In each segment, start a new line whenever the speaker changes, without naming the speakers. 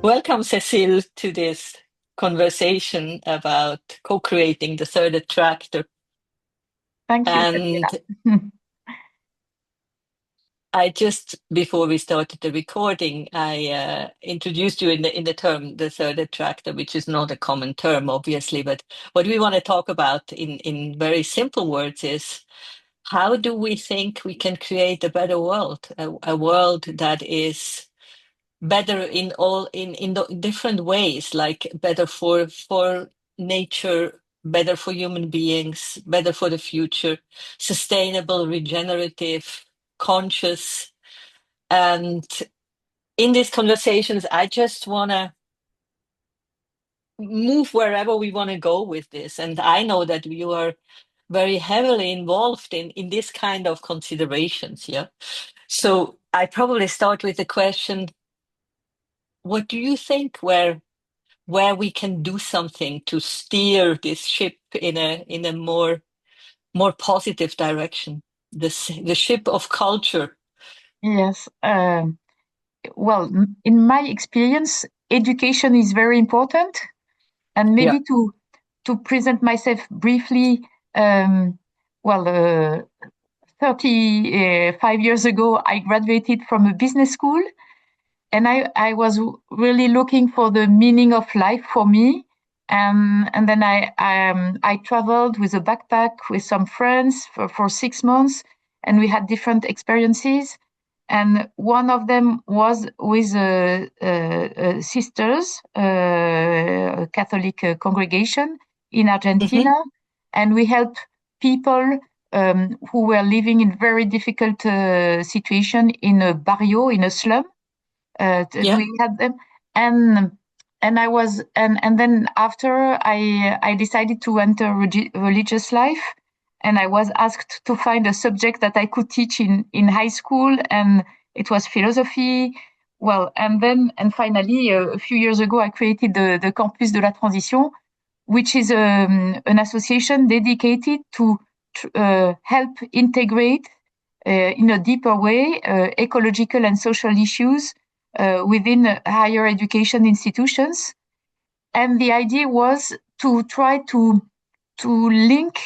Welcome, Cécile, to this conversation about co-creating the third attractor.
Thank you,
And
Daniela.
I just, before we started the recording, I introduced you in the term the third attractor, which is not a common term, obviously. But what we want to talk about in very simple words is how do we think we can create a better world, a world that is better in all in the different ways, like better for nature, better for human beings, better for the future, sustainable, regenerative, conscious. And in these conversations, I just want to move wherever we want to go with this. And I know that you are very heavily involved in this kind of considerations. Yeah. So I probably start with the question, what do you think where we can do something to steer this ship in a more positive direction, the ship of culture?
Yes. Well, in my experience, education is very important. And
Yeah.
maybe to present myself briefly, um, well, 35 years ago, I graduated from a business school, and I was really looking for the meaning of life for me. And then I traveled with a backpack with some friends for 6 months, and we had different experiences. And one of them was with sisters, a Catholic congregation in
Hmm.
Argentina, and we helped people who were living in very difficult situation in a barrio, in a slum.
Yeah.
We had them, and and then after I decided to enter religious life, and I was asked to find a subject that I could teach in high school, and it was philosophy. Well, and finally, a few years ago, I created the Campus de la Transition, which is an association dedicated to help integrate in a deeper way ecological and social issues within higher education institutions. And the idea was to try to link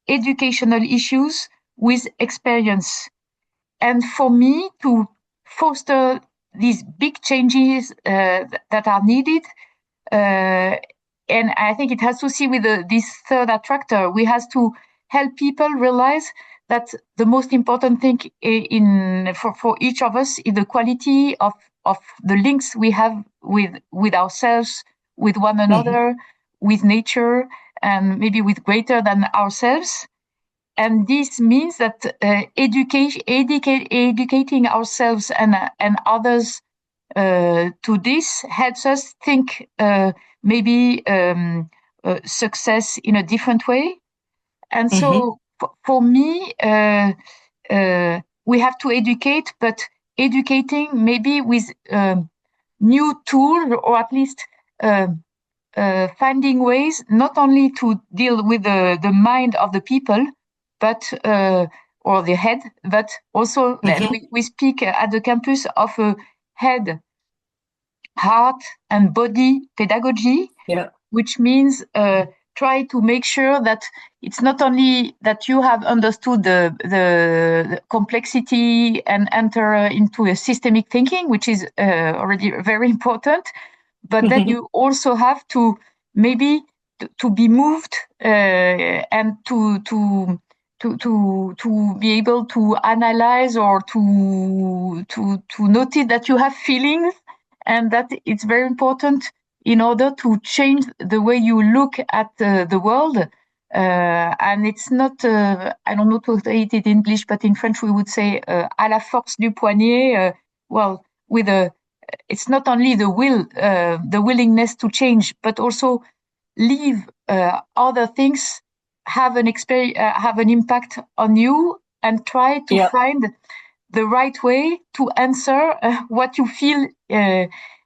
educational issues with experience. And for me, to foster these big changes that are needed, uh, and I think it has to see with this third attractor. We have to help people realize that the most important thing for each of us is the quality of the links we have with ourselves, with one
Hmm.
another, with nature, and maybe with greater than ourselves. And this means that educating ourselves and others to this helps us think maybe success in a different way. And
Hmm.
so for me, we have to educate, but educating maybe with new tools, or at least uh, finding ways not only to deal with the mind of the people, but or the head, but also, and
Hmm.
we speak at the campus of a head, heart, and body pedagogy,
Yeah.
which means try to make sure that it's not only that you have understood the complexity and enter into a systemic thinking, which is already very important, but then
Hmm.
you also have to maybe to be moved and to be able to analyze or to notice that you have feelings, and that it's very important in order to change the way you look at the world. And it's not, I don't know to say it in English, but in French we would say à la force du poignet. Well, with a, it's not only the willingness to change, but also leave other things have an have an impact on you, and try to
Yeah.
find the right way to answer what you feel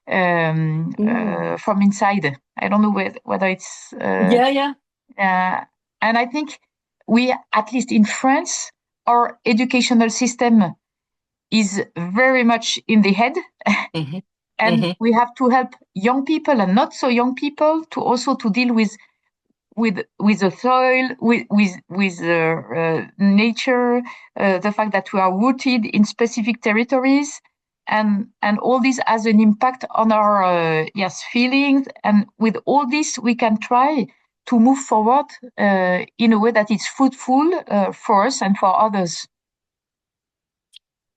Mm.
from inside. I don't know whether it's,
Yeah. Yeah.
uh, and I think we, at least in France, our educational system is very much in the head.
Hmm.
And
Hmm.
we have to help young people and not so young people to also to deal with the soil, with nature, the fact that we are rooted in specific territories, and all this has an impact on our feelings. And with all this, we can try to move forward in a way that is fruitful for us and for others.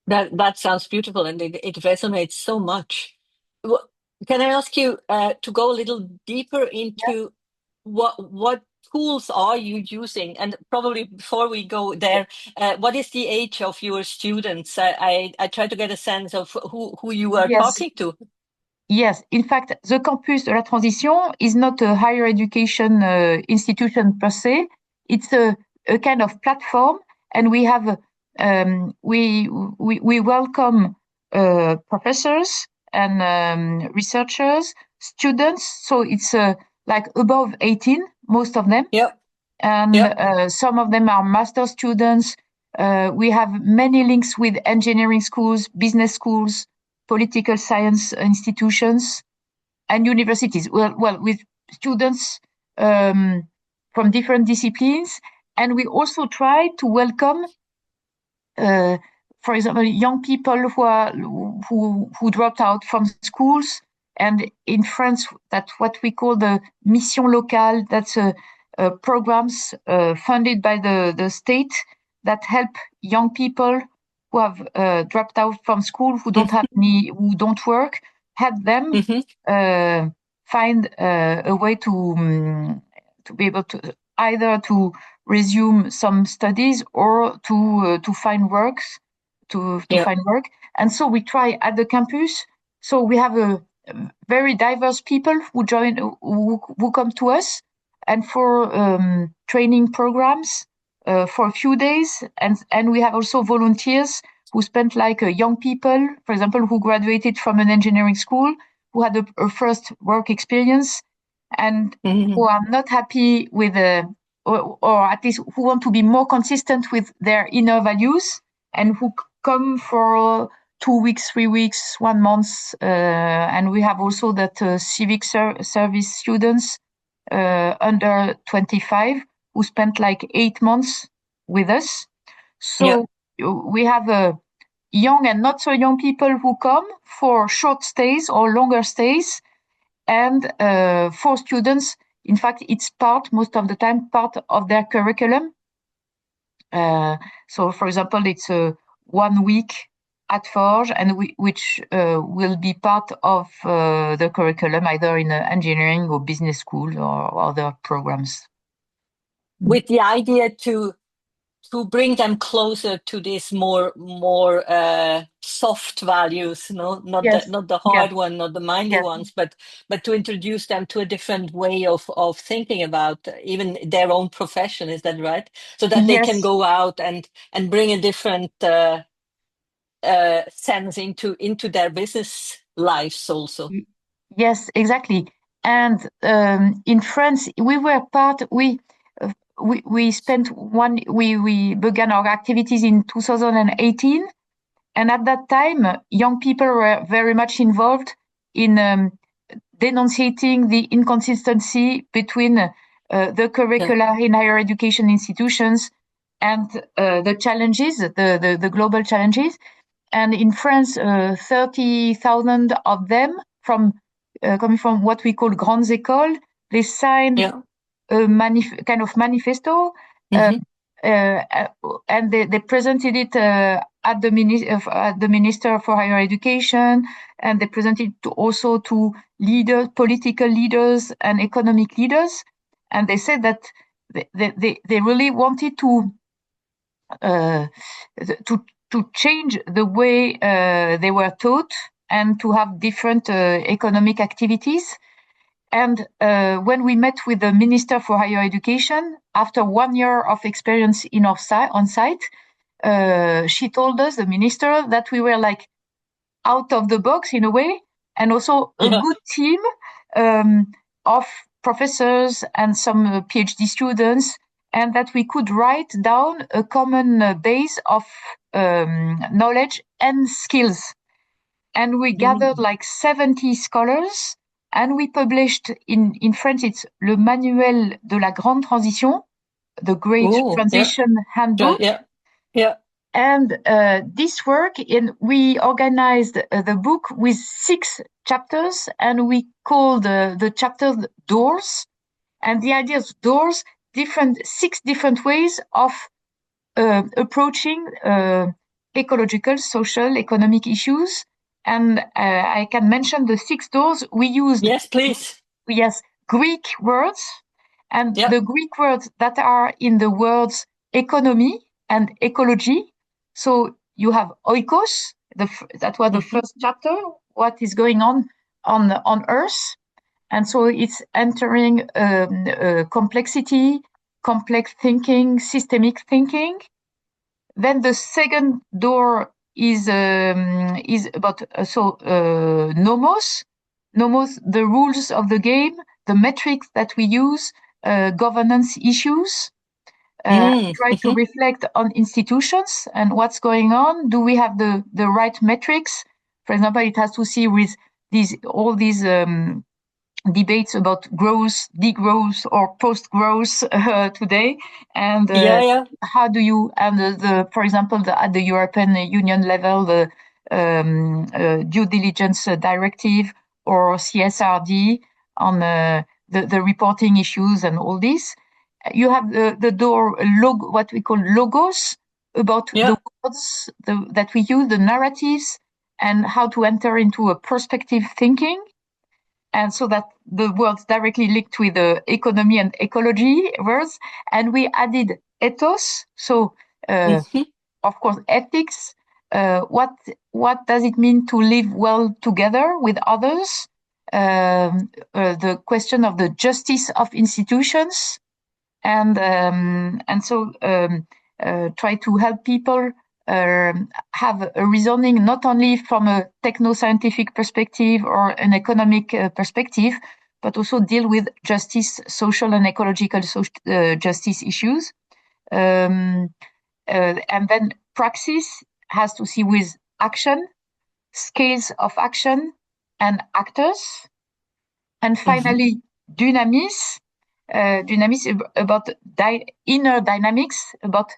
That sounds beautiful, and it resonates so much. Wh- Can I ask you to go a little deeper
Yeah.
into what tools are you using? And probably before we go there, what is the age of your students? I try to get a sense of who you are
Yes.
talking to.
Yes, in fact, the campus de la transition is not a higher education institution per se. It's a kind of platform, and we have we welcome professors and researchers, students. So it's like above 18, most of them,
Yep,
and
yep.
some of them are master students. We have many links with engineering schools, business schools, political science institutions, and universities. Well, with students from different disciplines, and we also try to welcome, uh, for example, young people who dropped out from schools. And in France, that's what we call the mission locale. That's programs funded by the state that help young people who have dropped out from school, who don't have
Hmm.
any, who don't work, help them
Hmm.
uh, find a way to be able to either to resume some studies or to find works to
Yep.
find work. And so we try at the campus. So we have a very diverse people who join who come to us, and for training programs for a few days. And we have also volunteers who spent like young people, for example, who graduated from an engineering school, who had a first work experience, and who
Hmm.
are not happy with or at least who want to be more consistent with their inner values, and who come for 2 weeks, 3 weeks, 1 month. And we have also that civic service students under 25 who spent like 8 months with us.
Yep.
So we have young and not so young people who come for short stays or longer stays. And for students, in fact, it's most of the time, part of their curriculum. Uh, so, for example, it's a 1 week at Forge, and which will be part of the curriculum, either in engineering or business school or other programs.
With the idea to bring them closer to these more soft values, no,
Yes,
not the
yeah,
hard one, not the mindy
yes,
ones, but to introduce them to a different way of thinking about even their own profession. Is that right? So that they can
yes,
go out and bring a different sense into their business lives also.
yes, exactly. And in France, we were part. Uh, we spent one. We began our activities in 2018. And at that time, young people were very much involved in denunciating the inconsistency between the
Yeah.
curricula in higher education institutions and the challenges, the global challenges. And in France, 30,000 of them from coming from what we call grandes écoles, they signed
Yeah.
a kind of manifesto, uh,
Hmm.
uh, and they presented it at the Minister for Higher Education, and they presented it also to leaders, political leaders, and economic leaders. And they said that they really wanted uh, to change the way they were taught and to have different economic activities. And when we met with the Minister for Higher Education, after 1 year of experience in on site, she told us, the minister, that we were like out of the box in a way, and also a
Yeah.
good team of professors and some PhD students, and that we could write down a common base of knowledge and skills. And we gathered like 70 scholars, and we published in French, it's Le Manuel de la Grande Transition, the Great
Oh, yeah.
Transition
Sure,
Handbook.
yeah. Yeah.
And this work, we organized the book with 6 chapters, and we called the chapters doors. And the idea of doors, 6 different ways of approaching ecological, social, economic issues. And I can mention the 6 doors. We used,
Yes, please.
yes, Greek words, and
Yeah.
the Greek words that are in the words economy and ecology. So you have oikos, that was the
Hmm.
first chapter, what is going on Earth. And so it's entering complexity, complex thinking, systemic thinking. Then the second door is about nomos, the rules of the game, the metrics that we use, governance issues. Try to
Hmm.
reflect on institutions and what's going on. Do we have the right metrics? For example, it has to see with all these debates about growth, degrowth, or post-growth today, and
Yeah, yeah.
how do you and for example, at the European Union level, the due diligence directive or CSRD on the reporting issues and all this. You have the door what we call logos, about the
Yeah.
words that we use, the narratives, and how to enter into a perspective thinking. And so that the words directly linked with the economy and ecology words. And we added ethos. So,
Hmm.
of course, ethics. What does it mean to live well together with others? The question of the justice of institutions, and so try to help people have a reasoning not only from a techno-scientific perspective or an economic perspective, but also deal with justice, social and ecological justice issues. Um, and then praxis has to see with action, scales of action, and actors. And
Hmm.
finally, dynamis, dynamis about inner dynamics, about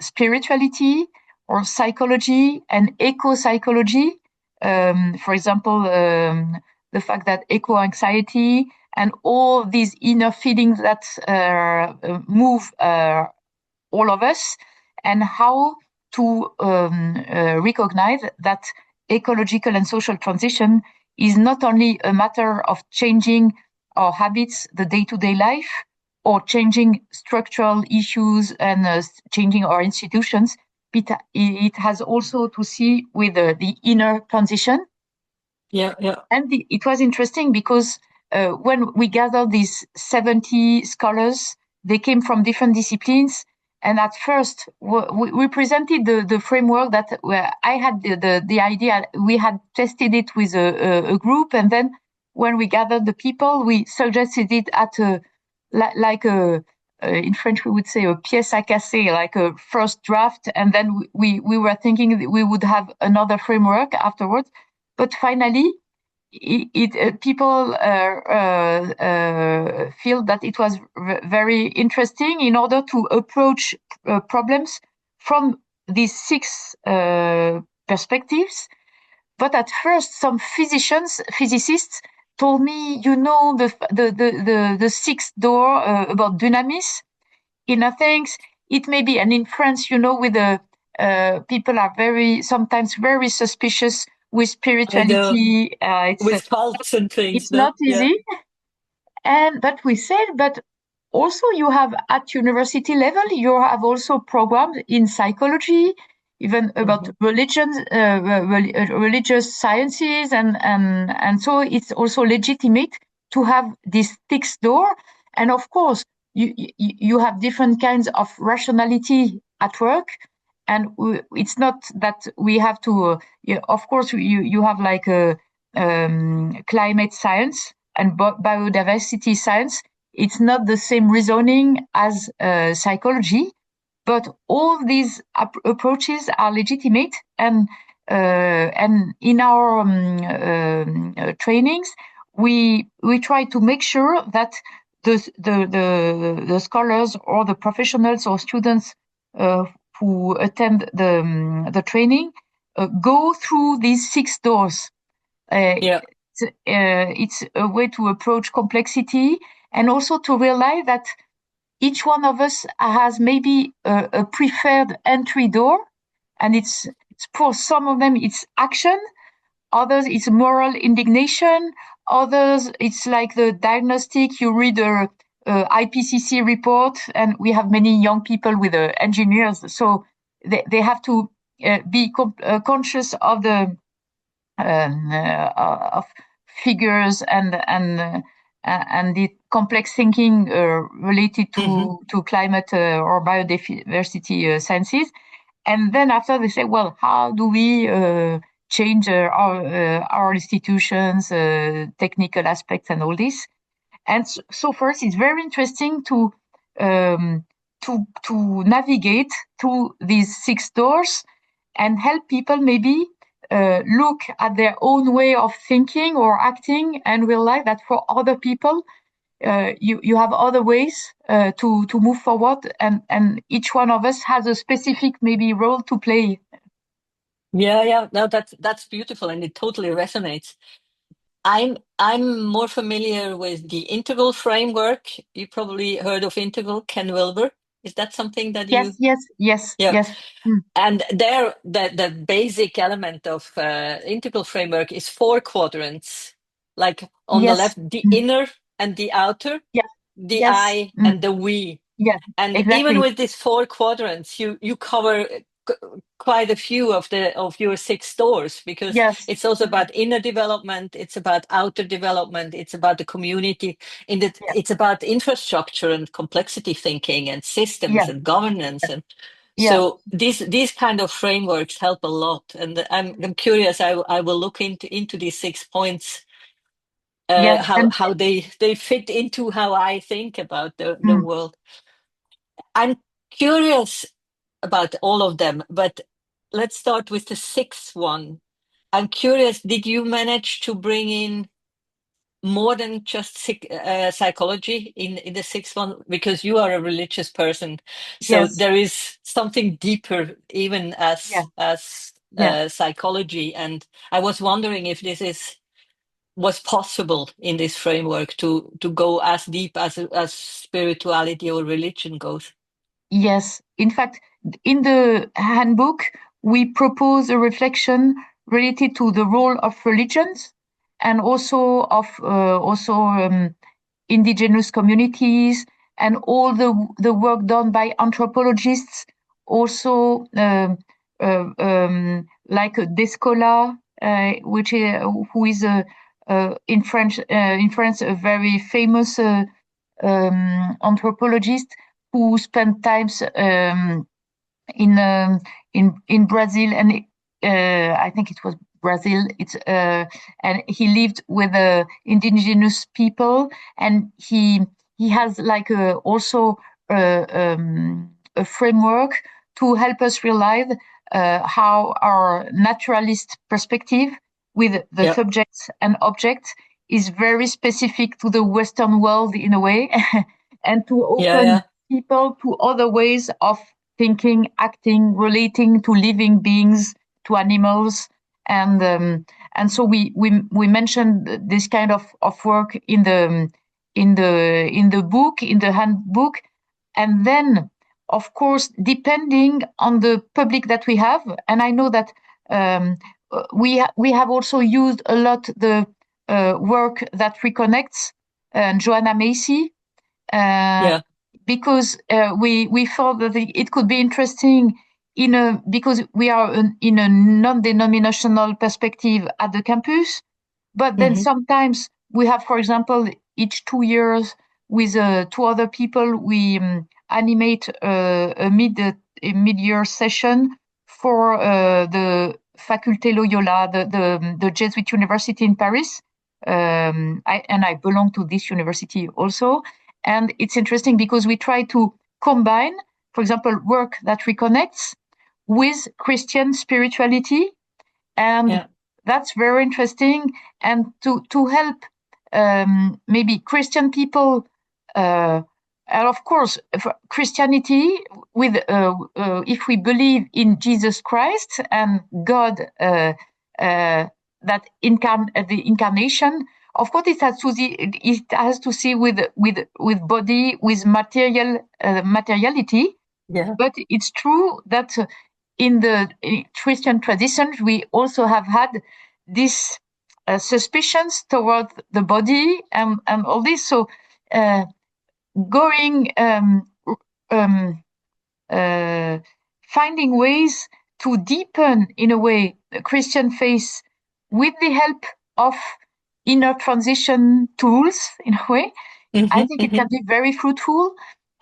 spirituality or psychology and eco-psychology. For example, the fact that eco-anxiety and all these inner feelings that move all of us, and how to recognize that ecological and social transition is not only a matter of changing our habits, the day-to-day life, or changing structural issues and changing our institutions, but it has also to see with the inner transition.
Yeah, yeah.
And it was interesting because when we gathered these 70 scholars, they came from different disciplines. And at first, we presented the framework that I had the idea. We had tested it with a group. And then when we gathered the people, we suggested it at like a, in French, we would say a pièce à casser, like a first draft. And then we were thinking that we would have another framework afterwards. But finally, people feel that it was very interesting in order to approach problems from these 6 perspectives. But at first, some physicists told me, the 6th door about dynamis, in Athens, it may be, and in France, with the people are sometimes very suspicious with
I know.
spirituality.
With cults and things,
It's
no?
not
Yeah.
easy. But we said, but also you have at university level, you have also programs in psychology, even about
Hmm.
religion, religious sciences, and so it's also legitimate to have this fixed door. And of course, you have different kinds of rationality at work, and it's not that we have to. Of course, you have like a climate science and biodiversity science. It's not the same reasoning as psychology, but all these approaches are legitimate. And And in our trainings, we try to make sure that the scholars or the professionals or students who attend the training go through these 6 doors. Uh,
Yeah.
it's a way to approach complexity and also to realize that each one of us has maybe a preferred entry door, and it's for some of them it's action, others it's moral indignation, others it's like the diagnostic. You read a IPCC report, and we have many young people with engineers, so they have to be conscious of the of figures and the complex thinking related
Hmm.
to climate or biodiversity sciences. And then after they say, well, how do we change our institutions, technical aspects, and all this? And so first, it's very interesting um, to navigate through these 6 doors and help people maybe look at their own way of thinking or acting and realize that for other people, you have other ways to move forward, and each one of us has a specific maybe role to play.
Yeah, yeah. No, that's beautiful, and it totally resonates. I'm more familiar with the integral framework. You probably heard of integral, Ken Wilber. Is that something that
Yes,
you?
yes, yes,
Yeah.
yes. Mm.
And there, the basic element of integral framework is four quadrants. Like on the
Yes.
left, the
Mm.
inner and the outer,
Yes,
the
yes.
I
Mm.
and the we.
Yes,
And even
exactly.
with these four quadrants, you cover quite a few of your 6 doors, because
Yes.
it's also
Mm.
about inner development, it's about outer development, it's about the community,
Yeah,
it's about infrastructure and complexity thinking and systems
yeah,
and governance. And
yeah,
so these kind of frameworks help a lot. And I'm curious. I will look into these 6 points,
yes. And
how they fit into how I think about the
mm,
world. I'm curious about all of them, but let's start with the sixth one. I'm curious, did you manage to bring in more than just psychology in the sixth one? Because you are a religious person, so
yes,
there is something deeper, even
yeah,
as
yeah.
psychology. And I was wondering if this is was possible in this framework to go as deep as spirituality or religion goes.
Yes. In fact, in the handbook, we propose a reflection related to the role of religions and also of indigenous communities and all the work done by anthropologists, also like Descola, which who is in France a very famous anthropologist who spent times in in Brazil, and I think it was Brazil. It's and he lived with indigenous people, and he has like also a framework to help us realize how our naturalist perspective with the
Yeah,
subjects and objects is very specific to the Western world in a way, and to
yeah,
open
yeah,
people to other ways of thinking, acting, relating to living beings, to animals, and so we mentioned this kind of work in the book, in the handbook, and then of course depending on the public that we have, and I know that we have also used a lot the work that reconnects Joanna Macy, uh,
yeah.
because we thought that it could be interesting in a because we are in a non-denominational perspective at the campus, but then
Hmm.
sometimes we have, for example, each 2 years with two other people, we animate a mid-year session for the Faculté Loyola, the Jesuit University in Paris. And I belong to this university also. And it's interesting because we try to combine, for example, work that reconnects with Christian spirituality, And
Yeah.
that's very interesting. And to help maybe Christian people, and of course, Christianity, with if we believe in Jesus Christ and God, that the incarnation, of course, it has to see with body, with materiality.
Yeah.
But it's true that in the Christian traditions, we also have had these suspicions toward the body and all this. So uh, going um, uh, finding ways to deepen, in a way, the Christian faith with the help of inner transition tools, in a way, I
Hmm.
think it
Hmm.
can be very fruitful.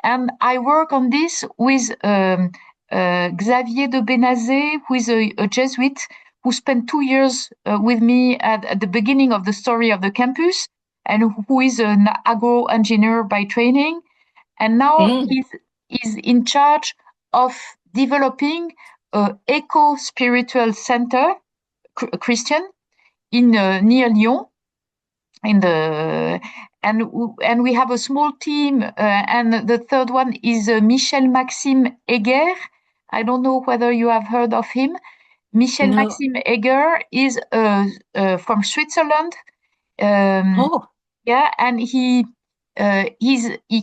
And I work on this with Xavier de Benazet, who is a Jesuit who spent 2 years with me at the beginning of the story of the campus, and who is an agro engineer by training. And now
Mm.
he's in charge of developing a eco-spiritual center, Christian, in near Lyon, in the and we have a small team, and the third one is Michel Maxime Heger. I don't know whether you have heard of him. Michel
No.
Maxime Heger is from Switzerland. Um,
Oh.
yeah, and he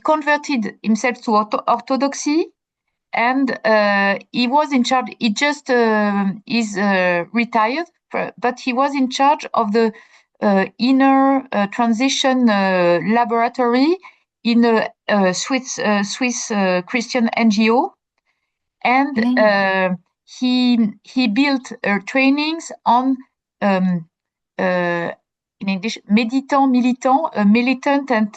converted himself to Orthodoxy, and he was in charge. He just is retired, but he was in charge of the inner transition laboratory in a Swiss Christian NGO, and
Mm.
he built trainings on um, uh, in English méditant militant, militant and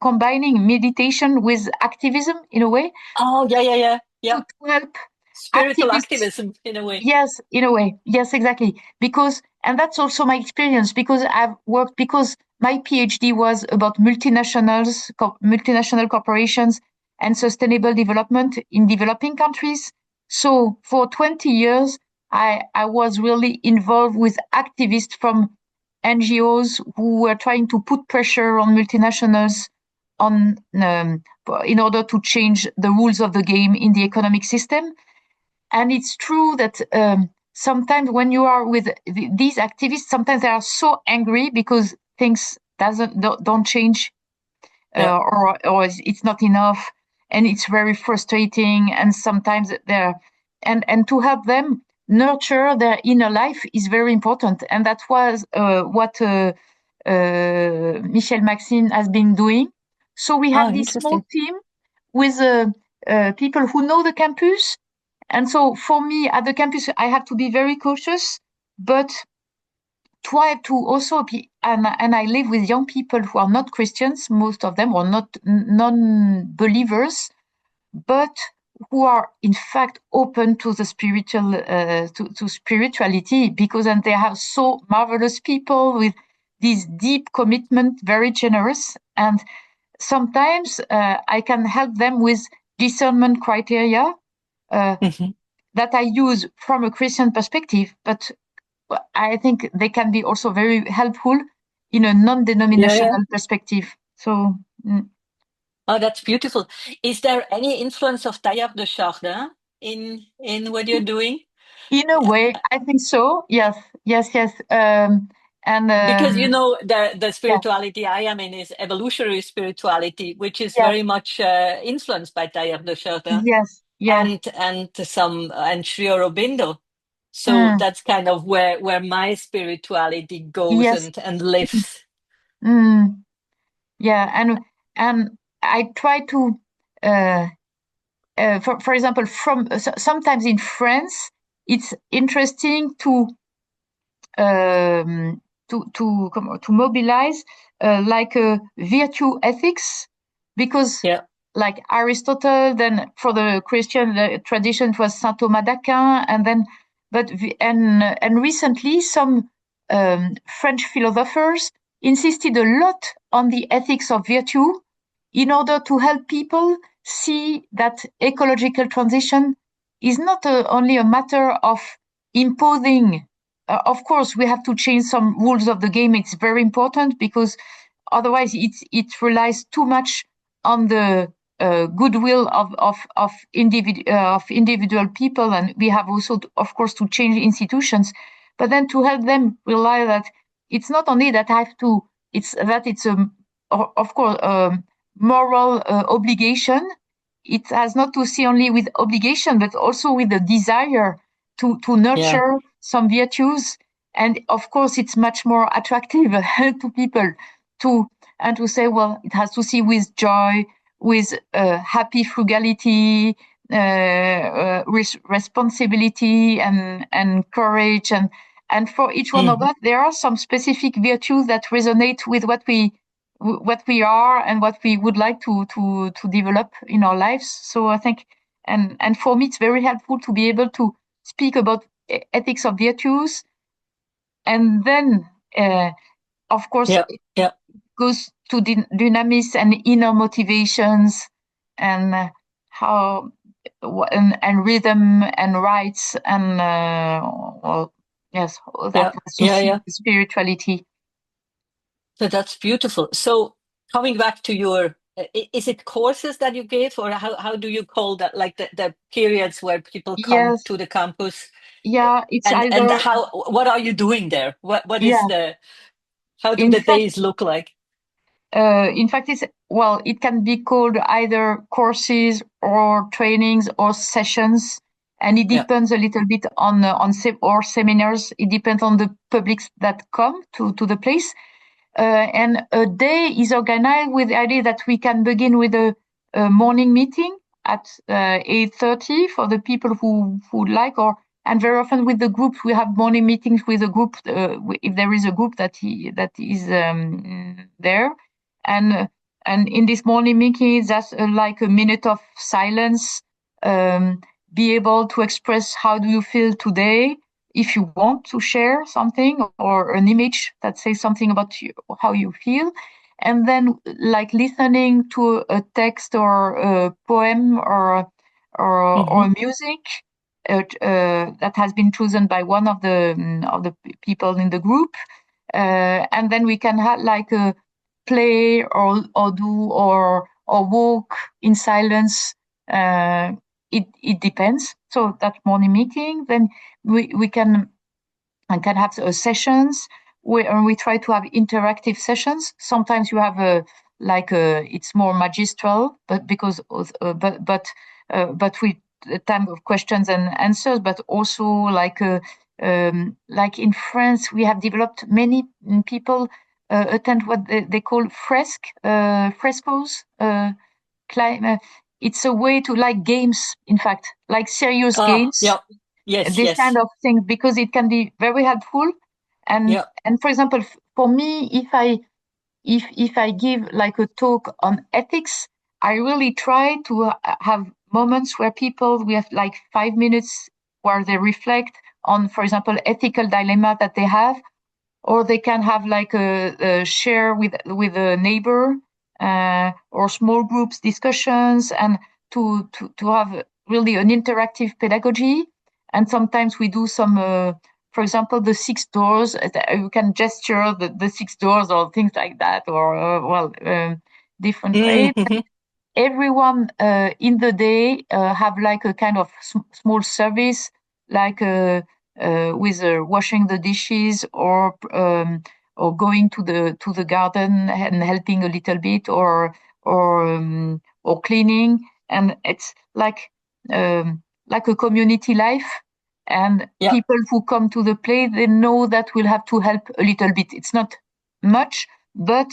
combining meditation with activism, in a way,
Oh, yeah, yeah, yeah. Yeah.
to help
Spiritual
activists.
activism in a way.
Yes, in a way. Yes, exactly. Because, and that's also my experience, because I've worked, because my PhD was about multinational corporations and sustainable development in developing countries. So for 20 years, I was really involved with activists from NGOs who were trying to put pressure on multinationals on in order to change the rules of the game in the economic system. And it's true that sometimes when you are with these activists, sometimes they are so angry because things don't change,
Yeah.
or it's not enough, and it's very frustrating. And sometimes they're and to help them nurture their inner life is very important, and that was what Michel Maxine has been doing. So we
Oh,
have this small
interesting.
team with people who know the campus. And so for me at the campus, I have to be very cautious, but try to also be, and I live with young people who are not Christians, most of them, or not non-believers, but who are in fact open to the spiritual, to spirituality, because and they have so marvelous people with this deep commitment, very generous. And sometimes I can help them with discernment criteria, uh,
Hmm.
that I use from a Christian perspective, but I think they can be also very helpful in a
Yeah, yeah.
non-denominational perspective. So,
Oh, that's beautiful. Is there any influence of Teilhard de Chardin in what you're doing?
in a way, I think so. Yes, yes, yes. And
Because the
yeah,
spirituality I am in is evolutionary spirituality, which is
yes,
very much influenced by Teilhard de Chardin
yes, yes.
and Sri Aurobindo. So
Mm,
that's kind of where my spirituality goes
yes.
and lives.
Mm, yeah, and I try to, uh, for example, sometimes in France, it's interesting um, to mobilize like a virtue ethics, because
Yeah.
like Aristotle, then for the Christian tradition it was Saint Thomas d'Aquin, and then and recently some French philosophers insisted a lot on the ethics of virtue in order to help people see that ecological transition is not only a matter of imposing. Of course, we have to change some rules of the game. It's very important because otherwise it relies too much on the goodwill of individual people, and we have also, of course, to change institutions. But then to help them realize that it's not only that I have to, it's a, of course, a moral obligation. It has not to see only with obligation, but also with the desire to
Yeah.
nurture some virtues. And of course, it's much more attractive to people to and to say, well, it has to see with joy, with happy frugality, responsibility, and courage, and for each one of
Mm.
us, there are some specific virtues that resonate with what we are and what we would like to develop in our lives. So I think, and for me, it's very helpful to be able to speak about ethics of virtues, and then, of course,
Yeah. Yeah.
goes to dynamics and inner motivations, and how and rhythm and rights, and well, yes, that
Yeah.
has to
Yeah.
see
Yeah.
with spirituality.
So that's beautiful. So coming back to your, is it courses that you give, or how do you call that? Like the periods where people come
Yes,
to the campus,
yeah, it's
and
either,
how, what are you doing there? What is
yeah.
the, how do
In
the
fact,
days look like?
in fact, it's, well, it can be called either courses or trainings or sessions, and it
Yeah.
depends a little bit on or seminars. It depends on the publics that come to the place. And a day is organized with the idea that we can begin with a morning meeting at 8:30 for the people who would like, or and very often with the group we have morning meetings with a group, if there is a group that is there, and and in this morning meeting, that's like a minute of silence. Um, be able to express how do you feel today, if you want to share something or an image that says something about you, how you feel, and then like listening to a text or a poem or
Hmm.
music that has been chosen by one of the people in the group, and then we can have like a play or do or walk in silence. Uh, it depends. So that morning meeting, then we can and can have sessions where we try to have interactive sessions. Sometimes you have a like a it's more magistral, but because but with the time of questions and answers, but also like in France, we have developed many people attend what they call frescoes. It's a way to like games, in fact, like serious
Ah,
games,
yeah. Yes,
this kind
yes.
of thing, because it can be very helpful.
Yeah.
And for example, for me, if I give like a talk on ethics, I really try to have moments where people, we have like 5 minutes where they reflect on, for example, ethical dilemma that they have, or they can have like a share with a neighbor, or small groups discussions, and to have really an interactive pedagogy. And sometimes we do some, for example, the six doors. You can gesture the six doors or things like that, or different ways.
Mm-hmm.
Everyone in the day have like a kind of small service, like with washing the dishes, or going to the garden and helping a little bit, or cleaning. And it's like a community life. And
Yeah.
people who come to the play, they know that we'll have to help a little bit. It's not much, but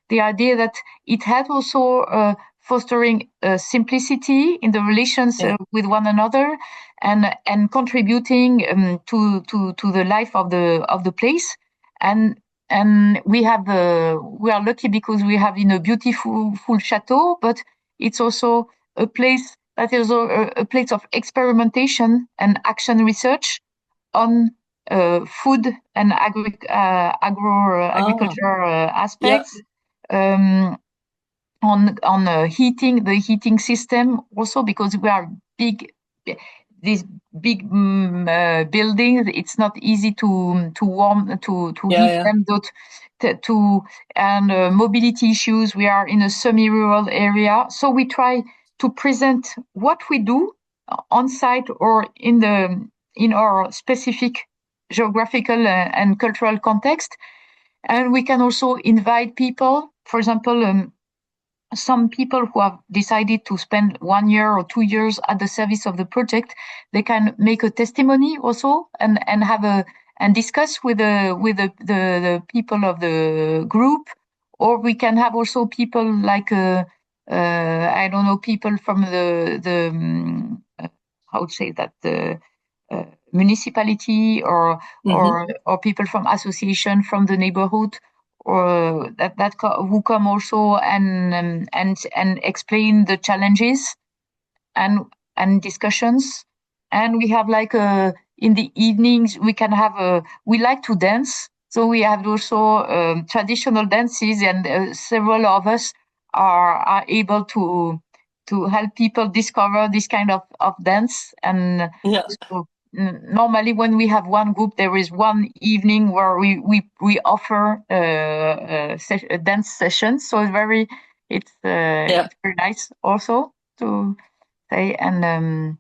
the idea that it has also fostering simplicity in the relations
Yeah.
with one another, and contributing to the life of the place. And and we are lucky because we have in a beautiful full chateau, but it's also a place that is a place of experimentation and action research on food and
Ah,
agriculture
yeah.
aspects, um, on heating, the heating system also, because we are big. these big buildings, it's not easy to warm to
Yeah,
heat
yeah.
them. To and mobility issues. We are in a semi-rural area, so we try to present what we do on site or in our specific geographical and cultural context. And we can also invite people, for example, some people who have decided to spend 1 year or 2 years at the service of the project, they can make a testimony also and have a and discuss with the people of the group. Or we can have also people like I don't know, people from the how to say that, the municipality,
Hmm.
or people from association from the neighborhood, or who come also and explain the challenges and discussions. And we have like in the evenings we can have we like to dance, so we have also traditional dances, and several of us are able to help people discover this kind of dance. And
Yeah,
so normally when we have one group, there is one evening where we offer a dance session. So
yeah.
it's very nice also to say. And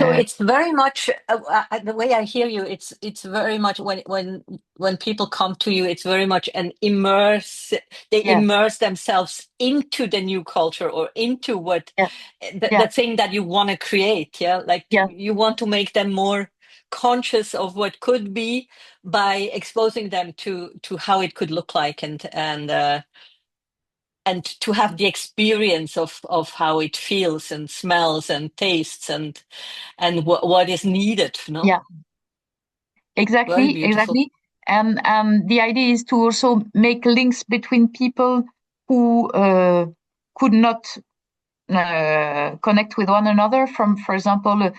So
uh,
it's very much the way I hear you. It's very much when people come to you, it's very much an immerse. They
yes,
immerse themselves into the new culture or into what
yes,
the
yes,
thing that you want to create. Yeah, like
yes,
you want to make them more conscious of what could be by exposing them to how it could look like and to have the experience of how it feels and smells and tastes and what is needed, no?
yeah,
Very
exactly,
beautiful.
exactly. And the idea is to also make links between people who could not connect with one another. From, for example,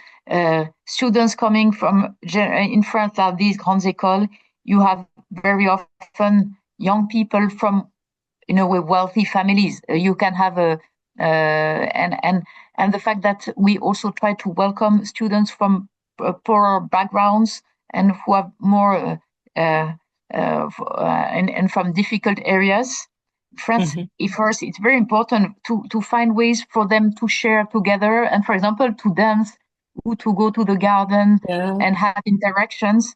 students coming from in France, are these grandes écoles. You have very often young people from, with wealthy families. You can have a and the fact that we also try to welcome students from poorer backgrounds and who have more and from difficult areas. France,
Hmm.
first, it's very important to find ways for them to share together, and, for example, to dance, or to go to the garden
Yeah,
and have interactions,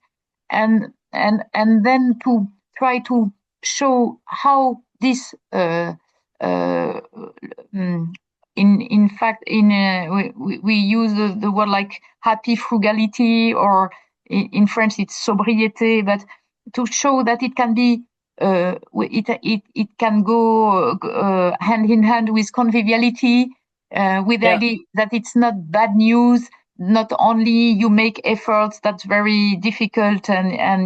and then to try to show how this uh, mm, in fact, we use the word like happy frugality, or in French it's sobriété, but to show that it can be it can go hand in hand with conviviality, with the
yeah,
idea that it's not bad news. Not only you make efforts, that's very difficult, and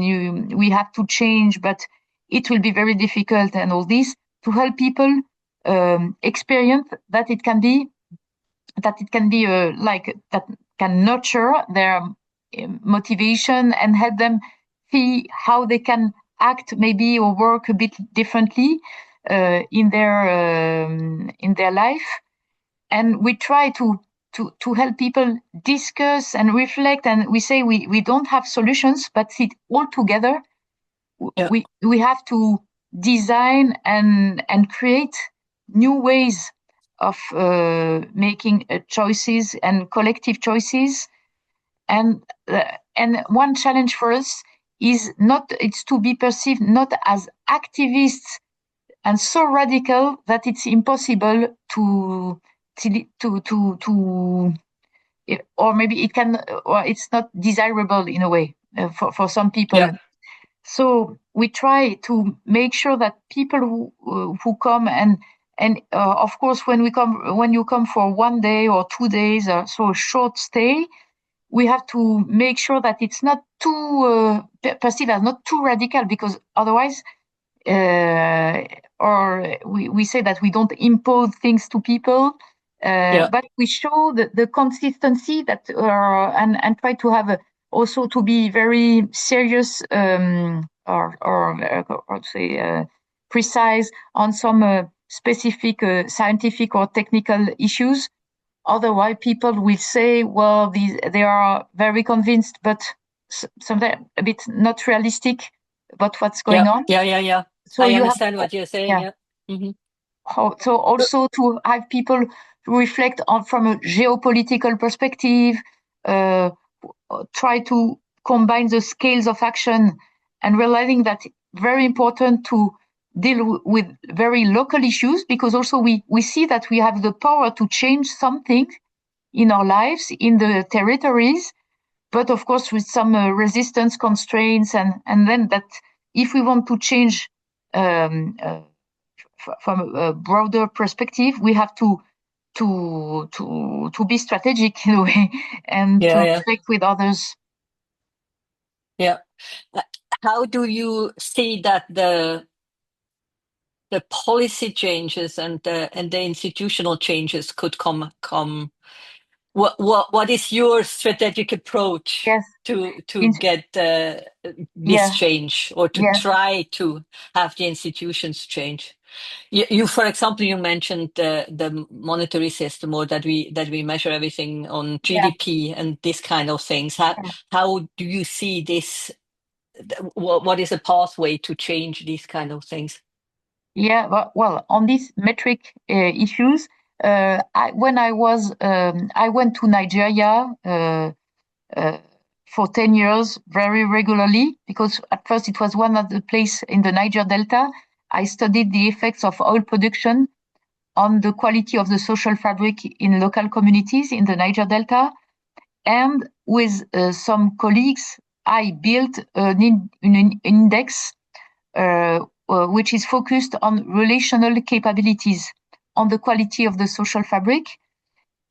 we have to change, but it will be very difficult, and all this, to help people experience that it can be like that, can nurture their motivation and help them see how they can act maybe or work a bit differently in their life. And we try to help people discuss and reflect, and we say we don't have solutions, but sit all together.
yeah,
We have to design and create new ways of making choices and collective choices. And one challenge for us is not it's to be perceived not as activists and so radical that it's impossible to or maybe it can, or it's not desirable in a way for some
yeah,
people. So we try to make sure that people who come, and of course when you come for 1 day or 2 days, so a short stay, we have to make sure that it's not too perceived as not too radical, because otherwise uh, or we say that we don't impose things to people,
yeah,
but we show the consistency that and try to have also to be very serious, or to say precise on some specific scientific or technical issues, Otherwise, people will say, well, they are very convinced, but sometimes a bit not realistic about what's
Yeah,
going on.
yeah.
So
I
you have,
understand what you're saying.
yeah.
Yeah. Mm-hmm.
So also to have people reflect on from a geopolitical perspective, uh, try to combine the scales of action, and realizing that very important to deal with very local issues, because also we see that we have the power to change something in our lives, in the territories, but of course with some resistance constraints, and then that if we want to change from a broader perspective, we have to be strategic in a way and to
Yeah.
reflect with others.
Yeah. Uh, How do you see that the policy changes and the institutional changes could come? What is your strategic approach
Yes.
to
In,
get this
yeah.
change, or to
Yes.
try to have the institutions change? For example, you mentioned the monetary system, or that we measure everything on
Yeah.
GDP and this kind of things. How do you see this? What is a pathway to change these kind of things?
Yeah. Well, on these metric issues, when I went to Nigeria uh, for 10 years very regularly, because at first it was one of the place in the Niger Delta. I studied the effects of oil production on the quality of the social fabric in local communities in the Niger Delta. And with some colleagues, I built an index which is focused on relational capabilities, on the quality of the social fabric.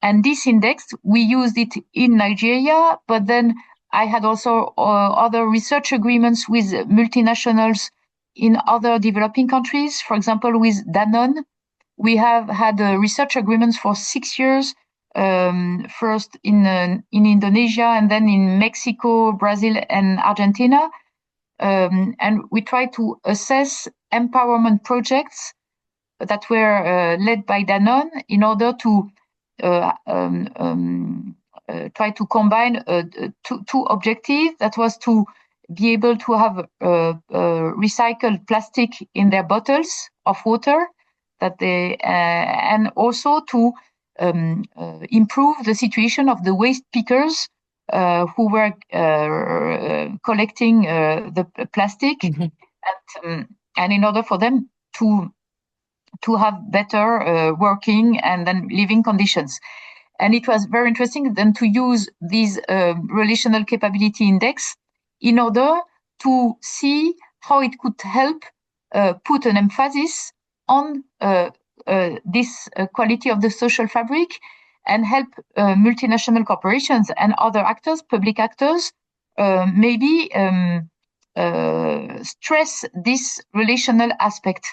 And this index, we used it in Nigeria, but then I had also other research agreements with multinationals in other developing countries. For example, with Danone, we have had research agreements for 6 years, first in Indonesia and then in Mexico, Brazil, and Argentina. And we try to assess empowerment projects that were led by Danone in order to uh, um, um, try to combine two objectives. That was to be able to have recycled plastic in their bottles of water, that they and also to improve the situation of the waste pickers who were collecting the plastic,
Mhm.
and in order for them to have better working and then living conditions. And it was very interesting then to use this relational capability index in order to see how it could help put an emphasis on this quality of the social fabric, and help multinational corporations and other actors, public actors, maybe stress this relational aspect.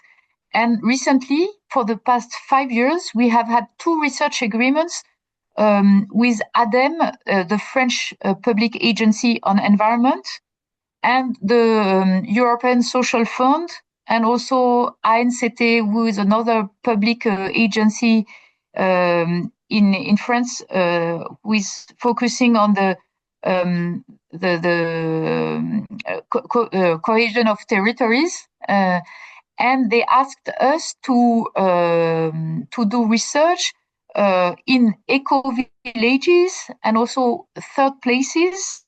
And recently, for the past 5 years, we have had two research agreements with ADEME, the French public agency on environment, and the European Social Fund, and also ANCT, who is another public agency in France, who is focusing on the cohesion of territories. And they asked us to do research in eco villages and also third places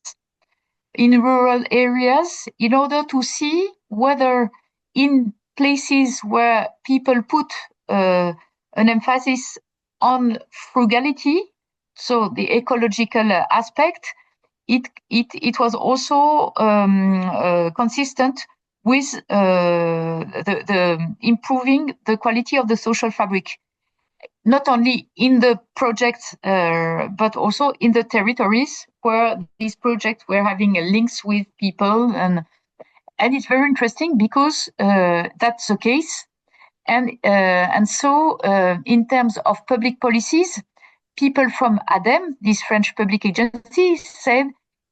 in rural areas, in order to see whether in places where people put an emphasis on frugality, so the ecological aspect, it was also consistent with the improving the quality of the social fabric, not only in the projects, but also in the territories where these projects were having links with people. And it's very interesting because that's the case. And so in terms of public policies, people from ADEME, this French public agency, said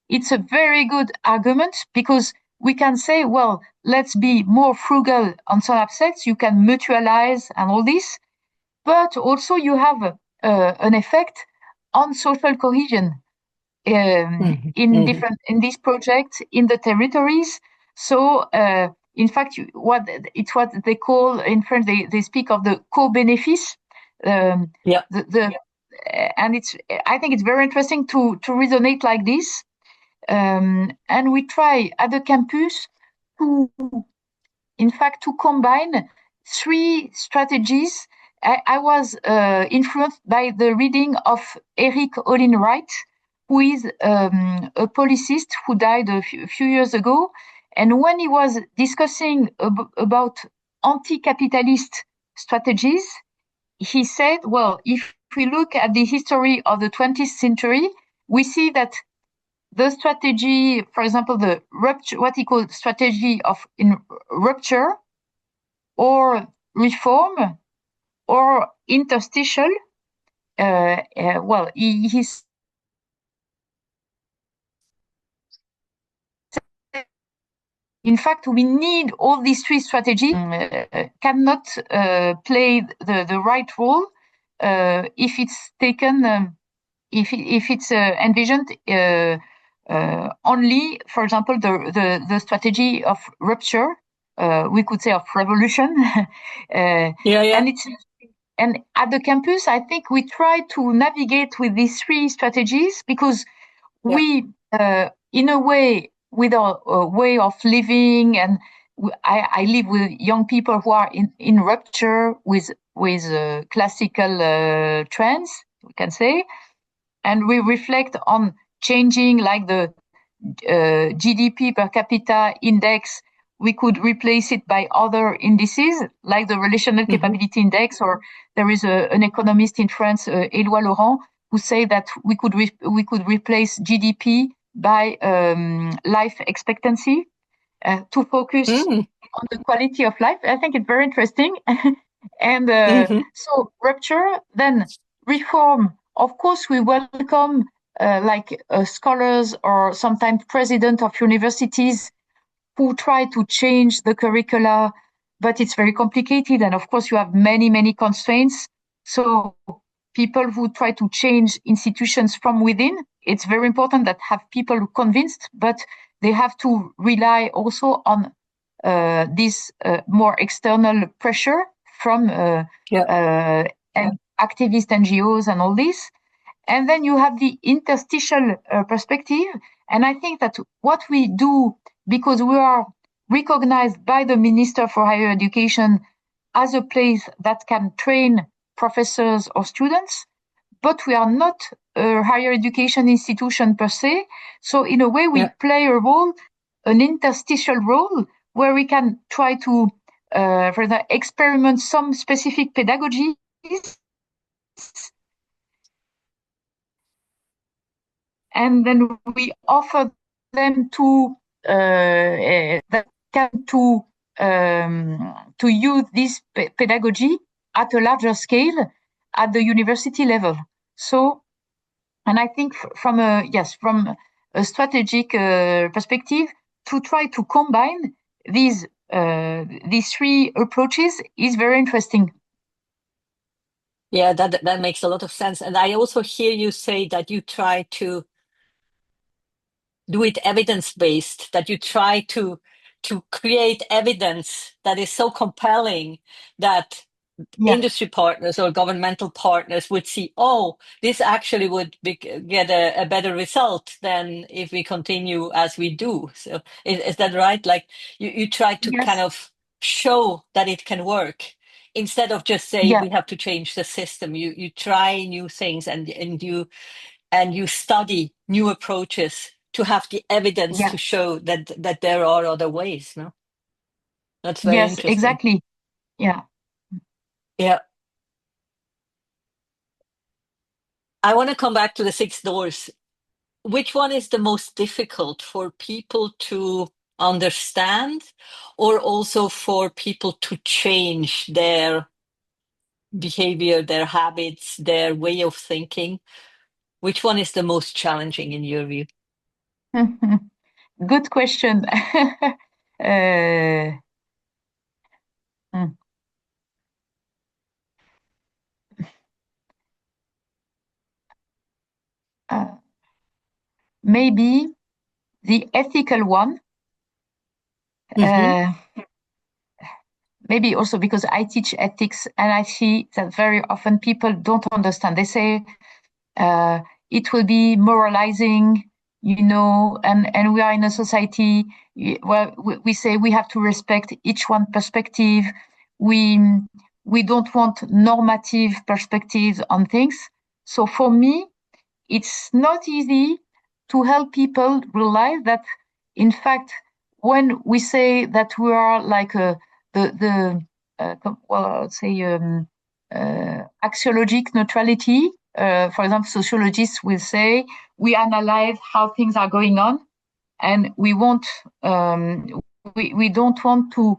it's a very good argument, because we can say, well, let's be more frugal on some aspects, you can mutualize and all this, but also you have an effect on social cohesion
Mhm.
in
Mhm.
different in these projects in the territories. So in fact, what they call in French, they speak of the co-benefice. Um,
Yeah.
the and it's I think it's very interesting to resonate like this. And we try at the campus to in fact to combine three strategies. I was influenced by the reading of Eric Olin Wright, who is a policist who died a few years ago. And when he was discussing about anti-capitalist strategies, he said, well, if we look at the history of the 20th century, we see that the strategy, for example, the rupture, what he called strategy of in rupture or reform or interstitial. Well, he's in fact, we need all these three strategies. Cannot play the right role if it's taken, if it's envisioned only, for example, the strategy of rupture. We could say of revolution,
Yeah. Yeah.
and it's and at the campus, I think we try to navigate with these three strategies because
Yeah.
we, in a way, with our way of living, and I live with young people who are in rupture with classical trends, we can say, and we reflect on changing like the GDP per capita index. We could replace it by other indices like the relational
Mhm.
capability index, or there is an economist in France, Éloi Laurent, who say that we could replace GDP by life expectancy to focus
Mhm.
on the quality of life. I think it's very interesting. And
Mhm.
so rupture, then reform. Of course, we welcome like scholars or sometimes president of universities who try to change the curricula, but it's very complicated. And of course, you have many, many constraints. So people who try to change institutions from within, it's very important that have people convinced, but they have to rely also on this more external pressure from
Yeah.
and activist NGOs and all this. And then you have the interstitial perspective. And I think that what we do, because we are recognized by the Minister for Higher Education as a place that can train professors or students, but we are not a higher education institution per se. So in a way, we
Yeah.
play a role, an interstitial role, where we can try to, for the experiment some specific pedagogies, and then we offer them that can to use this pedagogy at a larger scale at the university level. So, and I think from a yes, from a strategic perspective, to try to combine these three approaches is very interesting.
Yeah, that makes a lot of sense. And I also hear you say that you try to do it evidence-based, that you try to create evidence that is so compelling that
Yeah,
industry partners or governmental partners would see, oh, this actually would get a better result than if we continue as we do. So is that right? Like you try to kind
yes,
of show that it can work instead of just say
yeah,
we have to change the system. You try new things and you study new approaches to have the evidence
yeah,
to show that there are other ways. No, that's very
yes,
interesting.
exactly. Yeah.
Yeah. I want to come back to the six doors. Which one is the most difficult for people to understand, or also for people to change their behavior, their habits, their way of thinking? Which one is the most challenging in your view?
Good question. uh, mm. maybe the ethical one.
Mm-hmm.
Uh, Maybe also because I teach ethics and I see that very often people don't understand. They say uh, it will be moralizing, and we are in a society where we say we have to respect each one perspective. We we don't want normative perspectives on things. So for me, it's not easy to help people realize that, in fact, when we say that we are like well, I would say axiologic neutrality. For example, sociologists will say we analyze how things are going on, and um, we don't want to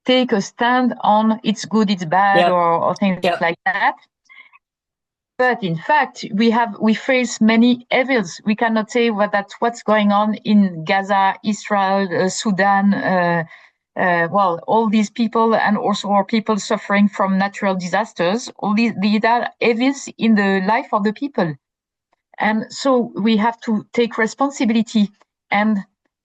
take a stand on it's good, it's bad,
Yeah.
or things
Yeah.
like that. But in fact, we face many evils. We cannot say that's what's going on in Gaza, Israel, Sudan. Well, all these people, and also our people suffering from natural disasters. All these are evils in the life of the people, and so we have to take responsibility and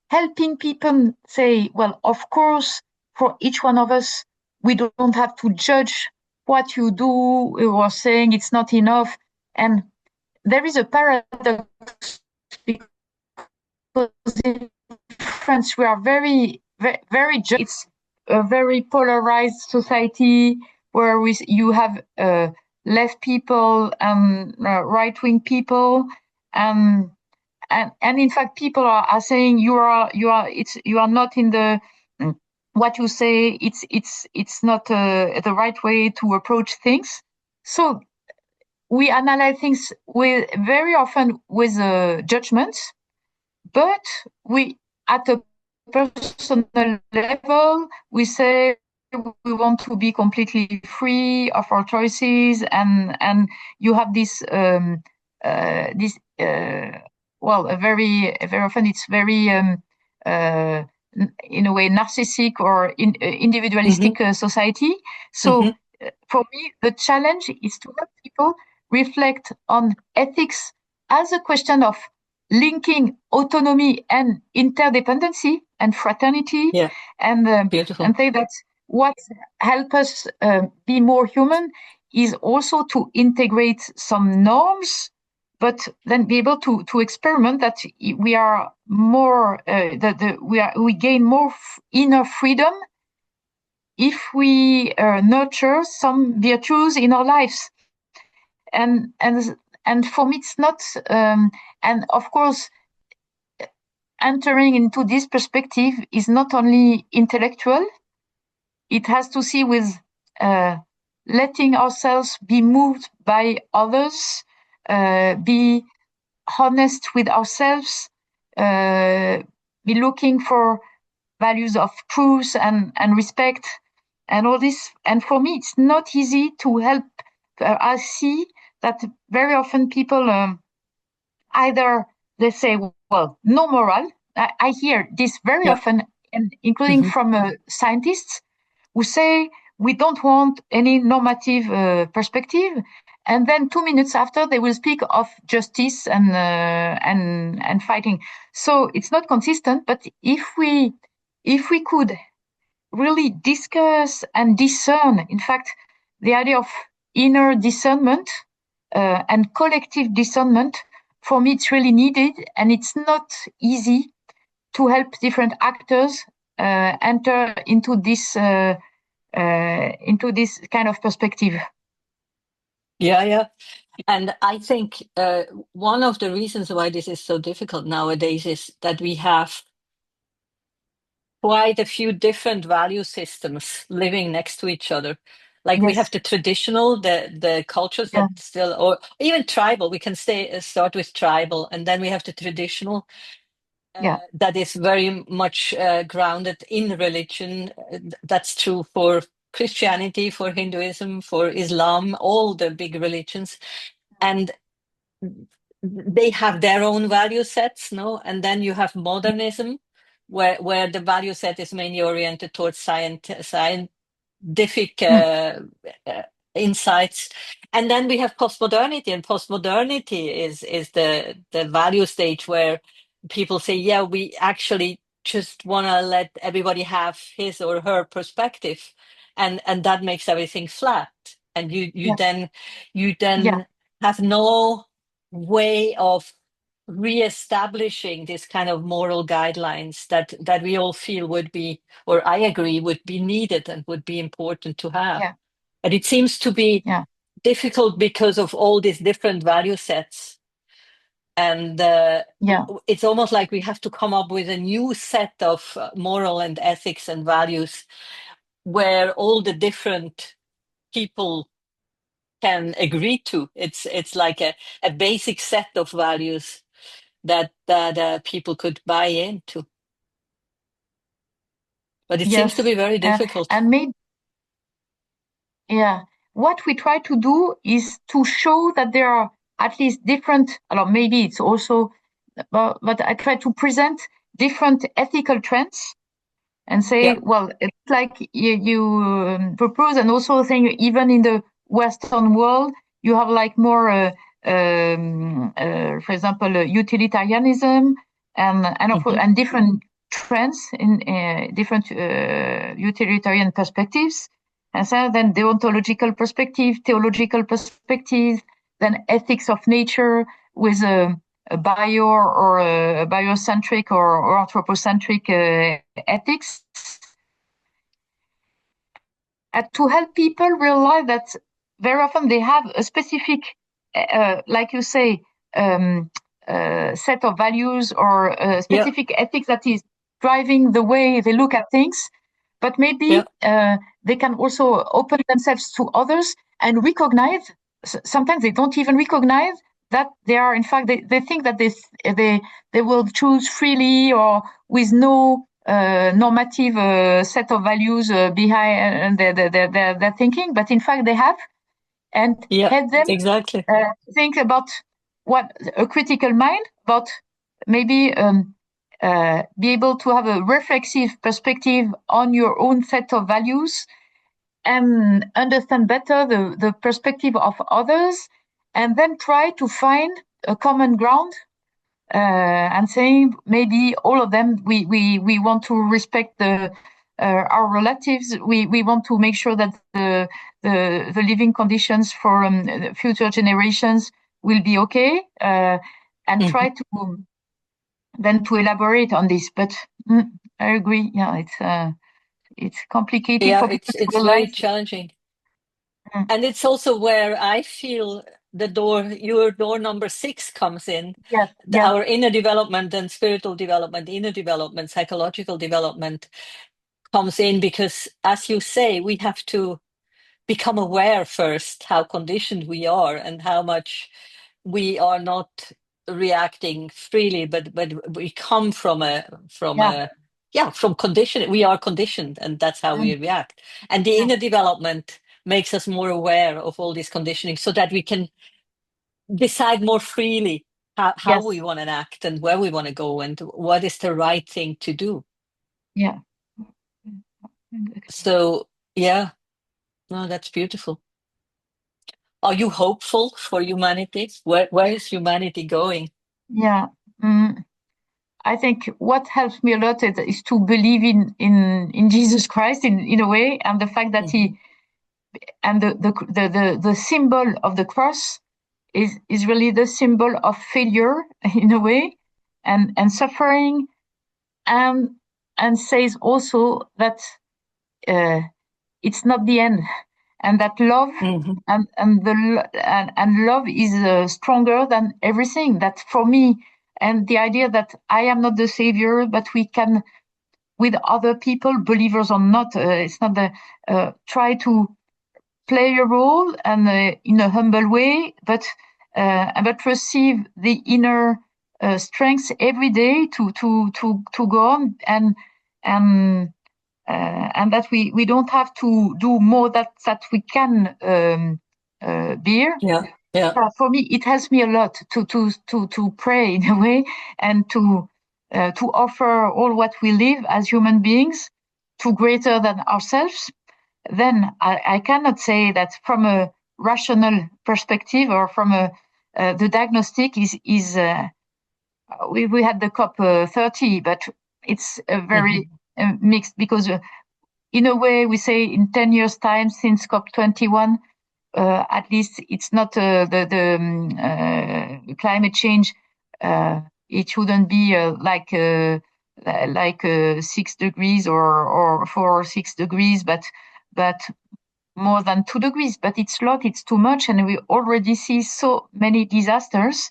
helping people say, well, of course, for each one of us, we don't have to judge what you do or saying it's not enough. And there is a paradox because in France we are very it's a very polarized society where you have left people and right-wing people, and and in fact people are saying you are not in the what you say it's not the right way to approach things. So we analyze things with very often with judgments, but we at a personal level we say we want to be completely free of our choices, and you have this well very often it's very uh, in a way narcissistic or
Mm-hmm.
individualistic society.
Mm-hmm.
So for me the challenge is to help people reflect on ethics as a question of linking autonomy and interdependency and fraternity,
Yeah.
and
Beautiful.
say that what help us be more human is also to integrate some norms, but then be able to experiment that we are more that we gain more inner freedom if we nurture some virtues in our lives. And and and for me it's not and of course entering into this perspective is not only intellectual, it has to see with uh, letting ourselves be moved by others, be honest with ourselves, uh, be looking for values of truth and respect and all this. And for me, it's not easy to help. I see that very often people either they say, well, no moral. I hear this very
Yeah.
often, and including
Mm-hmm.
from scientists who say we don't want any normative perspective, and then 2 minutes after they will speak of justice and fighting. So it's not consistent. But if we could really discuss and discern, in fact, the idea of inner discernment and collective discernment, for me, it's really needed, and it's not easy to help different actors enter into this kind of perspective.
Yeah. Yeah. And I think one of the reasons why this is so difficult nowadays is that we have quite a few different value systems living next to each other. Like we have
Yes.
the traditional, the cultures
Yeah.
that still, or even tribal. We can start with tribal, and then we have the traditional
Yeah.
that is very much grounded in religion. That's true for Christianity, for Hinduism, for Islam, all the big religions, and they have their own value sets, no? And then you have modernism, where the value set is mainly oriented towards scientific
Mm.
uh, insights. And then we have postmodernity, and postmodernity is the value stage where people say, yeah, we actually just want to let everybody have his or her perspective, and that makes everything flat. And
Yes.
you
Yeah.
then have no way of reestablishing this kind of moral guidelines that we all feel would be, or I agree, would be needed and would be important to have.
Yeah.
But it seems to be
Yeah.
difficult because of all these different value sets. And
Yeah.
it's almost like we have to come up with a new set of moral and ethics and values where all the different people can agree to. It's like a basic set of values that people could buy into. But it seems to
Yes.
be very difficult.
And maybe, yeah, what we try to do is to show that there are at least different, or maybe it's also, but I try to present different ethical trends and say,
Yeah.
well, it's like you propose, and also saying even in the Western world, you have like more, for example, utilitarianism
Hmm.
and different trends in different utilitarian perspectives. And so then deontological perspective, theological perspective, then ethics of nature with a bio or a biocentric or anthropocentric ethics, and to help people realize that very often they have a specific, like you say, um, set of values or a
Yeah.
specific ethics that is driving the way they look at things. But maybe
Yeah.
they can also open themselves to others and recognize. Sometimes they don't even recognize that they are. In fact, they think that they will choose freely or with no normative set of values behind their thinking, but in fact they have, and
Yeah.
help them
Exactly.
think about what a critical mind, about maybe be able to have a reflexive perspective on your own set of values and understand better the perspective of others, and then try to find a common ground and saying maybe all of them we want to respect our relatives. We want to make sure that the living conditions for future generations will be okay, and try
Hmm.
to then to elaborate on this. But I agree. Yeah, it's complicated
Yeah,
for people to
it's very
realize.
challenging.
Mm,
And it's also where I feel your door number 6 comes in.
yes, yeah,
Our inner development and spiritual development, inner development, psychological development comes in because, as you say, we have to become aware first how conditioned we are and how much we are not reacting freely, but we come from
yeah,
a yeah, from condition. We are conditioned, and that's how
mm,
we react. And the
yeah,
inner development makes us more aware of all this conditioning so that we can decide more freely how we
yes,
want to act and where we want to go and what is the right thing to do.
yeah. Exactly.
So yeah, no, that's beautiful. Are you hopeful for humanity? Where is humanity going?
Yeah. Mm. I think what helps me a lot is to believe in Jesus Christ in a way, and the fact that
Hmm.
he and the symbol of the cross is really the symbol of failure in a way, and suffering, and and says also that uh, it's not the end, and that love
Hmm.
and love is stronger than everything. That for me, and the idea that I am not the savior, but we can, with other people, believers or not, it's not the try to play a role and in a humble way, but receive the inner strength every day to go on, and that we don't have to do more that we can bear.
Yeah, yeah,
For me, it helps me a lot to pray in a way, and to offer all what we live as human beings to greater than ourselves, then I cannot say that from a rational perspective or from the diagnostic is we had the COP 30, but it's a very
Hmm.
mixed because in a way we say in 10 years time since COP 21, at least it's not the climate change. It shouldn't be like 6 degrees or 4 or 6 degrees, but more than 2 degrees. But it's a lot. It's too much, and we already see so many disasters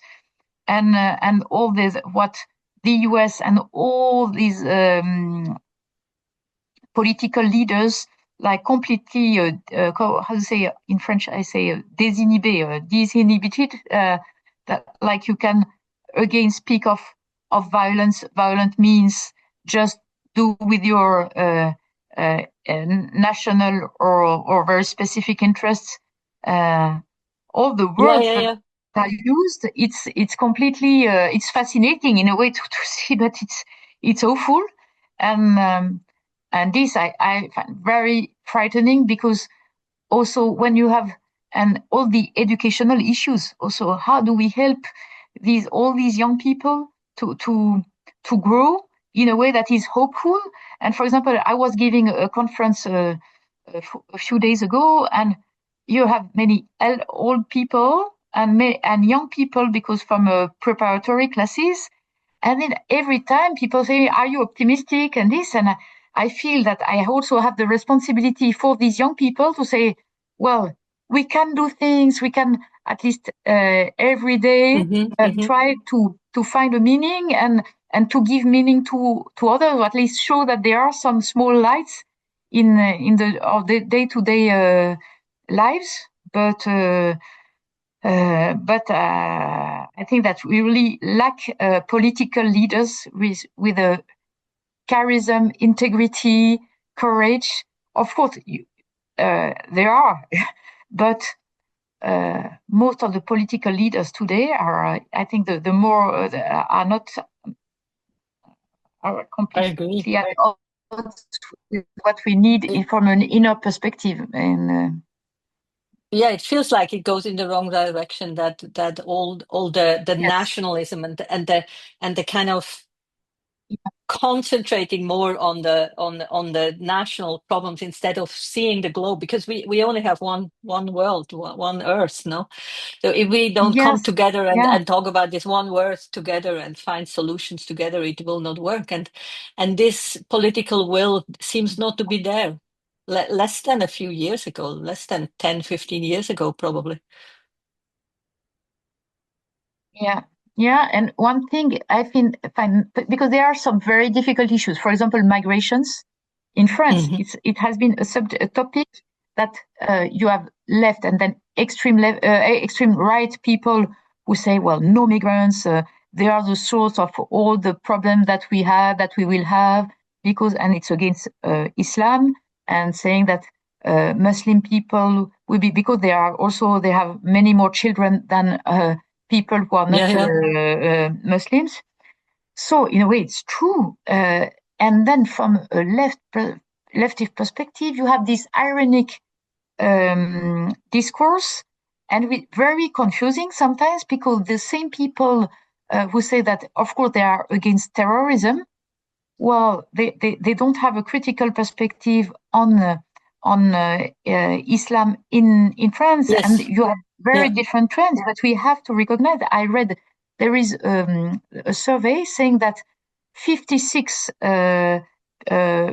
and all this what the US and all these political leaders like completely how to say in French I say disinhibited that like you can again speak of violence violent means just do with your national or very specific interests all the
Yeah,
words
yeah,
that
yeah.
are used it's completely it's fascinating in a way to see but it's awful and and this I find very frightening because also when you have and all the educational issues also how do we help these all these young people to grow in a way that is hopeful and for example I was giving a conference a few days ago and you have many old people and young people because from preparatory classes and then every time people say, are you optimistic and this? And I feel that I also have the responsibility for these young people to say, well, we can do things. We can at least every day
Hmm. Hmm.
try to find a meaning and to give meaning to others, or at least show that there are some small lights in the of the day to day lives. But I think that we really lack political leaders with a charism, integrity, courage. Of course, there are, but most of the political leaders today are, I think, the more are not are
I agree.
completely at odds with what we need from an inner perspective. And
Yeah, it feels like it goes in the wrong direction. That all the
yes,
nationalism and the kind of concentrating more on the national problems instead of seeing the globe because we only have one world, one Earth, no? So if we don't come
yes,
together
yeah.
and talk about this one Earth together and find solutions together, it will not work. And this political will seems not to be there. Less than a few years ago, less than 10, 15 years ago, probably.
Yeah, yeah. And one thing I think, because there are some very difficult issues. For example, migrations in France.
Hmm.
It has been a topic that you have left and then extreme right people who say, well, no migrants. They are the source of all the problems that we have, that we will have, because and it's against Islam and saying that Muslim people will be because they have many more children than people who are
Yeah,
not
yeah.
Muslims. So in a way, it's true. And then from a leftist perspective, you have this ironic discourse, and very confusing sometimes because the same people who say that, of course, they are against terrorism well, they don't have a critical perspective on Islam in France, and
Yes.
you have very
Yeah.
different trends. But we have to recognize. I read there is a survey saying that 56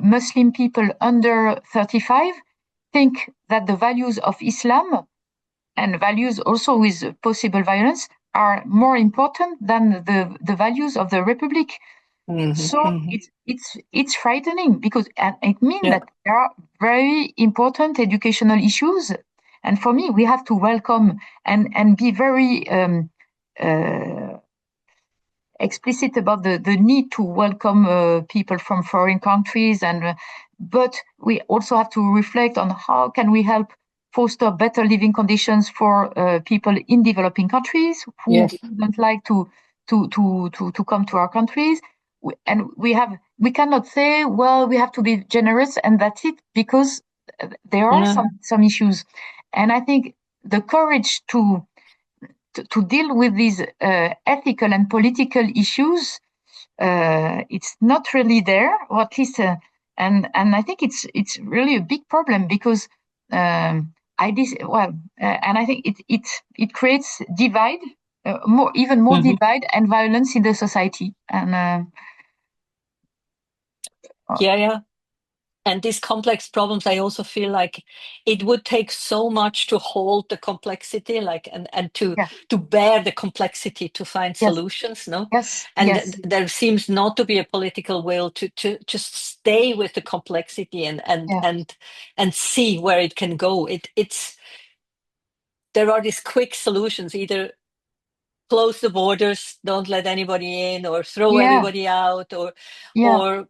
Muslim people under 35 think that the values of Islam and values also with possible violence are more important than the values of the Republic.
Hmm.
So
Hmm.
it's frightening because it means
Yeah.
that there are very important educational issues, and for me, we have to welcome and be very uh, explicit about the need to welcome people from foreign countries, but we also have to reflect on how can we help foster better living conditions for people in developing countries who
Yes.
don't like to come to our countries and we cannot say well we have to be generous and that's it because there are
Yeah.
some issues, and I think the courage to deal with these ethical and political issues, it's not really there, or at least, and I think it's really a big problem because and I think it creates divide, even more
Mhm.
divide and violence in the society, and
Yeah, yeah. And these complex problems, I also feel like it would take so much to hold the complexity, like and
yeah,
to bear the complexity to find
yes,
solutions, no?
yes,
And
yes,
there seems not to be a political will to just stay with the complexity
yeah,
and see where it can go. It's there are these quick solutions, either close the borders, don't let anybody in, or throw
yeah,
everybody out,
yeah,
or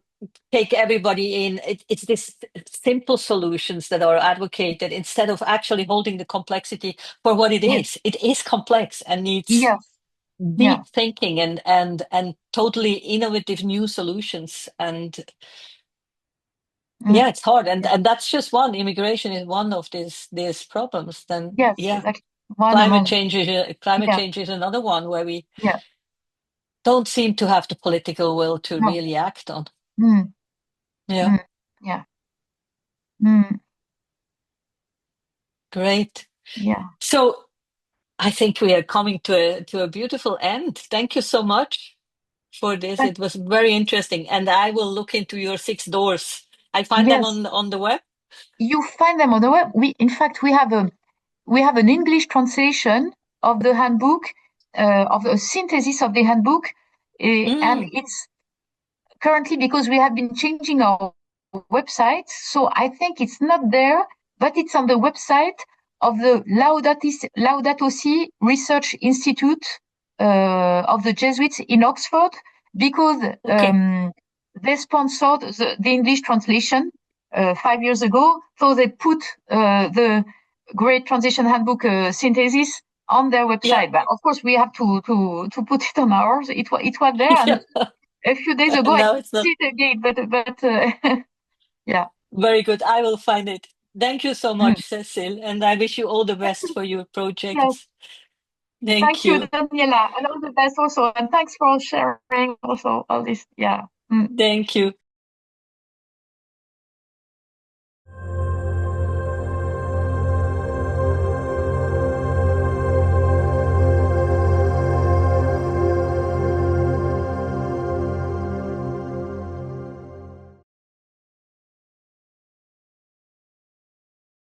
take everybody in. It's these simple solutions that are advocated instead of actually holding the complexity for what it
yeah,
is. It is complex and needs
yes, yeah,
deep thinking and totally innovative new solutions. And
mm,
yeah, it's hard. And
yeah,
and that's just one. Immigration is one of these problems. Then
yes,
yeah,
exactly. One among,
climate
yeah,
change is another one where we
yeah,
don't seem to have the political will to
no,
really act on.
mm,
Yeah,
mm, yeah, mm,
great.
yeah.
So I think we are coming to a beautiful end. Thank you so much for this.
Thank,
It was very interesting, and I will look into your six doors. I find them
yes,
on the web.
you find them on the web. In fact, we have an English translation of the handbook, of a synthesis of the handbook, and
Mm,
it's currently because we have been changing our website. So I think it's not there, but it's on the website of the Laudato Si Research Institute of the Jesuits in Oxford, because
okay.
they sponsored the English translation 5 years ago. So they put the Great Transition Handbook synthesis on their
Yeah.
website. But of course, we have to put it on ours. It was there, and
Yeah.
a few days ago I
Now
couldn't
it's not
see it again, but yeah.
very good. I will find it. Thank you so
Mm.
much, Cecile, and I wish you all the best for your
Yes.
projects. Thank
Thank you,
you.
Daniela, and all the best also. And thanks for sharing also all this. Yeah. Mm.
Thank you.